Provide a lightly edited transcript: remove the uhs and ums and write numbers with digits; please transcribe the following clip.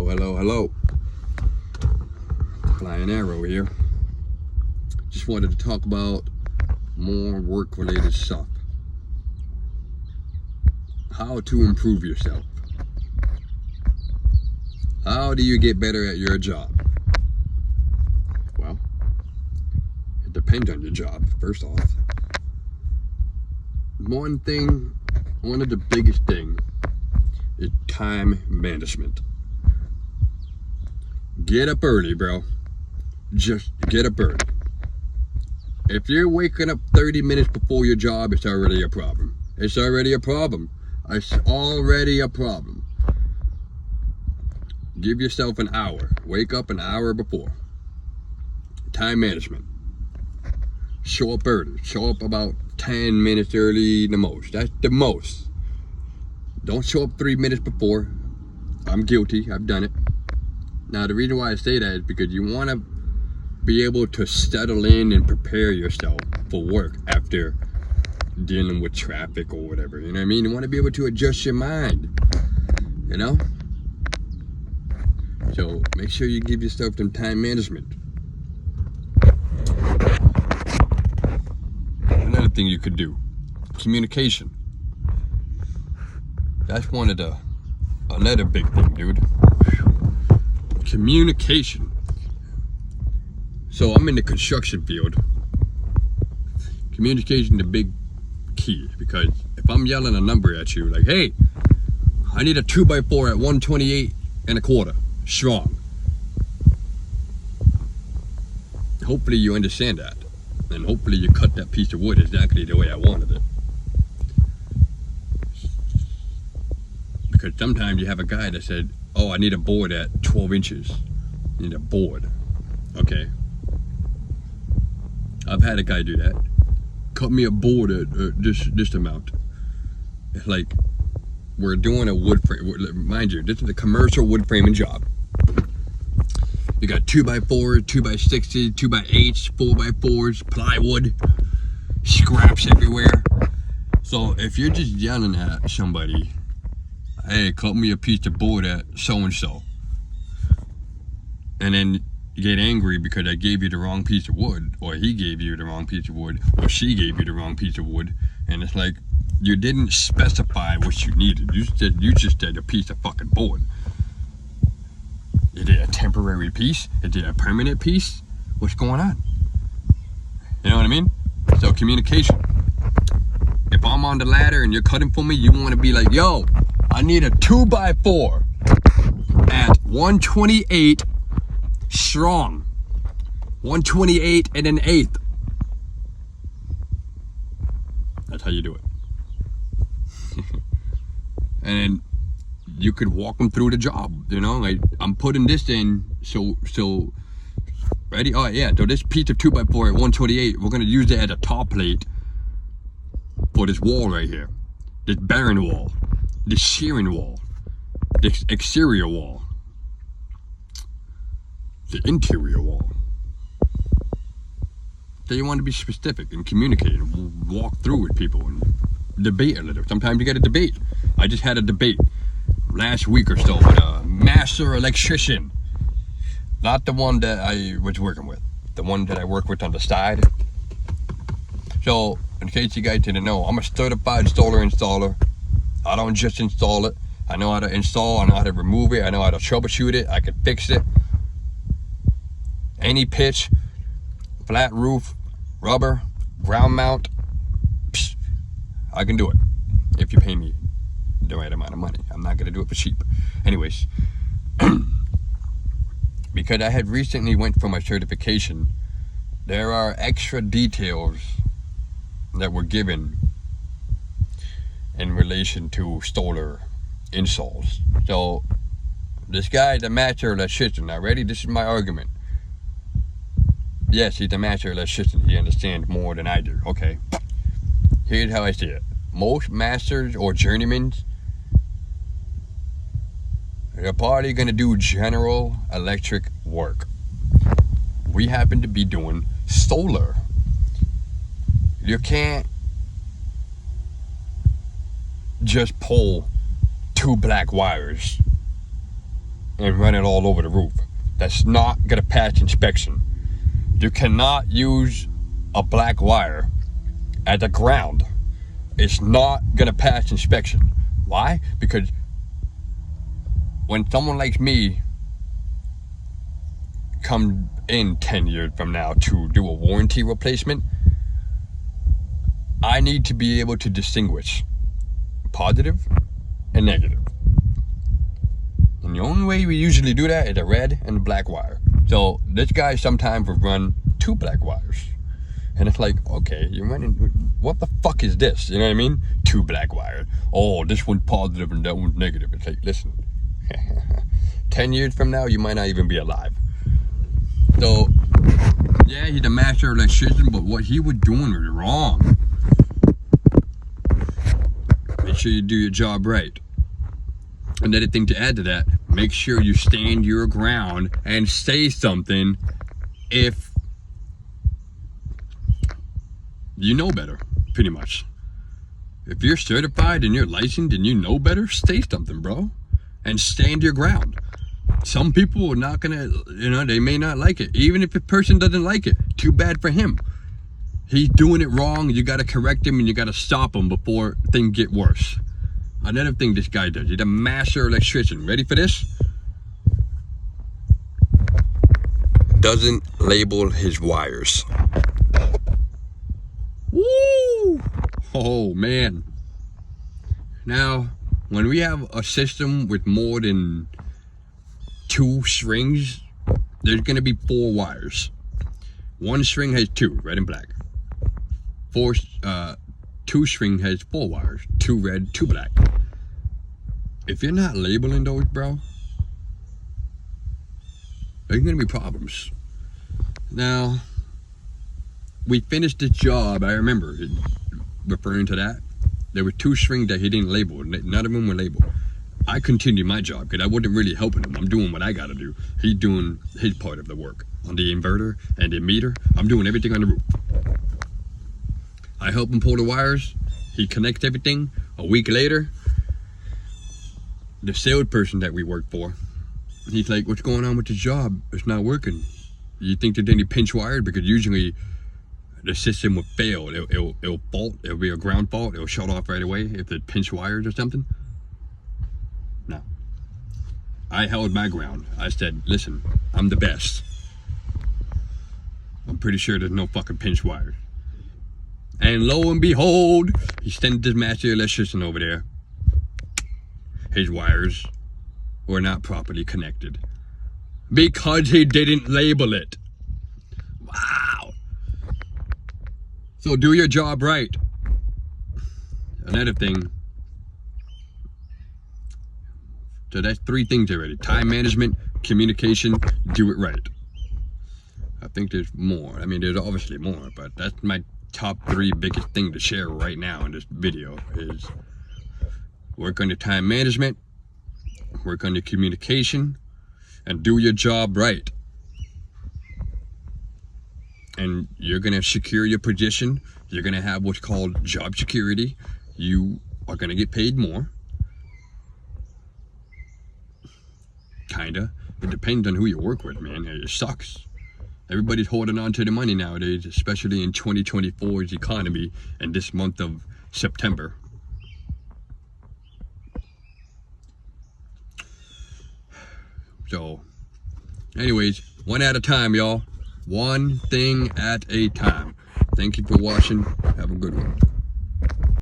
Hello. Flying Arrow here. Just wanted to talk about more work-related stuff. How to improve yourself. How do you get better at your job? Well, it depends on your job, first off. One of the biggest things is time management. Get up early, bro. Just get up early. If you're waking up 30 minutes before your job, it's already a problem. It's already a problem. Give yourself an hour. Wake up an hour before. Time management. Show up early. Show up about 10 minutes early the most. That's the most. Don't show up 3 minutes before. I'm guilty. I've done it. Now, the reason why I say that is because you want to be able to settle in and prepare yourself for work after dealing with traffic or whatever. You know what I mean? You want to be able to adjust your mind. You know? So make sure you give yourself some time management. Another thing you could do, communication. That's another big thing, dude. Communication. So I'm in the construction field. Communication is the big key, because if I'm yelling a number at you like, hey, I need a 2x4 at 128 1/4 strong. Hopefully you understand that, and hopefully you cut that piece of wood exactly the way I wanted it. Because sometimes you have a guy that said, oh, I need a board at 12 inches. I need a board. Okay. I've had a guy do that. Cut me a board at this amount. It's like, we're doing a wood frame. Mind you, this is a commercial wood framing job. You got 2x4, 2x60, 2x8s, 4x4s, plywood, scraps everywhere. So if you're just yelling at somebody, hey, cut me a piece of board at so-and-so, and then you get angry because I gave you the wrong piece of wood, or he gave you the wrong piece of wood, or she gave you the wrong piece of wood, and it's like, you didn't specify what you needed. You just said a piece of fucking board. Is it a temporary piece? Is it a permanent piece? What's going on? You know what I mean? So communication. If I'm on the ladder and you're cutting for me, you want to be like, yo, I need a 2x4 at 128 strong. 128 1/8. That's how you do it. And you could walk them through the job, you know, like, I'm putting this in, so ready? Oh yeah, so this piece of 2x4 at 128, we're gonna use it as a top plate for this wall right here, this bearing wall, this shearing wall, this exterior wall, the interior wall. So you want to be specific and communicate and walk through with people and debate a little. Sometimes you got to debate. I just had a debate last week or so with a master electrician. Not the one that I was working with. The one that I work with on the side. So, in case you guys didn't know, I'm a certified solar installer. I don't just install it. I know how to install, I know how to remove it, I know how to troubleshoot it, I can fix it. Any pitch, flat roof, rubber, ground mount, I can do it if you pay me the right amount of money. I'm not gonna do it for cheap. Anyways, because I had recently went for my certification, there are extra details that were given in relation to solar installs. So this guy is a master electrician. Now ready? This is my argument. Yes, he's a master electrician. He understands more than I do. Okay. Here's how I see it. Most masters or journeymen, they're probably going to do general electric work. We happen to be doing solar. You can't just pull 2 black wires and run it all over the roof. That's not gonna pass inspection. You cannot use a black wire at the ground. It's not gonna pass inspection. Why? Because when someone like me come in 10 years from now to do a warranty replacement, I need to be able to distinguish positive and negative. And the only way we usually do that is a red and a black wire. So this guy sometimes will run 2 black wires. And it's like, okay, you're running, what the fuck is this? You know what I mean? 2 black wires. Oh, this one's positive and that one's negative. It's like, listen, 10 years from now, you might not even be alive. So, yeah, he's a master electrician, but what he was doing was wrong. Make sure you do your job right. Another thing to add to that, make sure you stand your ground and say something if you know better, pretty much. If you're certified and you're licensed and you know better, say something, bro. And stand your ground. Some people are not gonna, they may not like it. Even if a person doesn't like it, too bad for him. He's doing it wrong. You gotta correct him and you gotta stop him before things get worse. Another thing this guy does, he's a master electrician. Ready for this? Doesn't label his wires. Woo! Oh man. Now, when we have a system with more than 2 strings, there's gonna be 4 wires. 1 string has 2, red and black. 2 string has 4 wires, 2 red, 2 black. If you're not labeling those, bro, there's gonna be problems. Now, we finished this job, I remember referring to that. There were 2 strings that he didn't label, none of them were labeled. I continued my job because I wasn't really helping him. I'm doing what I gotta do. He's doing his part of the work. On the inverter and the meter, I'm doing everything on the roof. I help him pull the wires. He connects everything. A week later, the salesperson that we work for, he's like, what's going on with the job? It's not working. You think there's any pinch wires? Because usually the system will fail. It'll fault. It'll be a ground fault. It'll shut off right away if there's pinch wires or something. No. I held my ground. I said, listen, I'm the best. I'm pretty sure there's no fucking pinch wires. And lo and behold, he sent this master electrician over there. His wires were not properly connected because he didn't label it. Wow. So do your job right. Another thing. So that's 3 things already. Time management, communication, do it right. I think there's more. I mean, there's obviously more, but that's my top 3 biggest thing to share right now in this video is work on your time management, work on your communication, and do your job right. And you're gonna secure your position. You're gonna have what's called job security. You are gonna get paid more. Kinda. It depends on who you work with, man. It sucks. Everybody's holding on to the money nowadays, especially in 2024's economy and this month of September. So, anyways, one at a time, y'all. One thing at a time. Thank you for watching. Have a good one.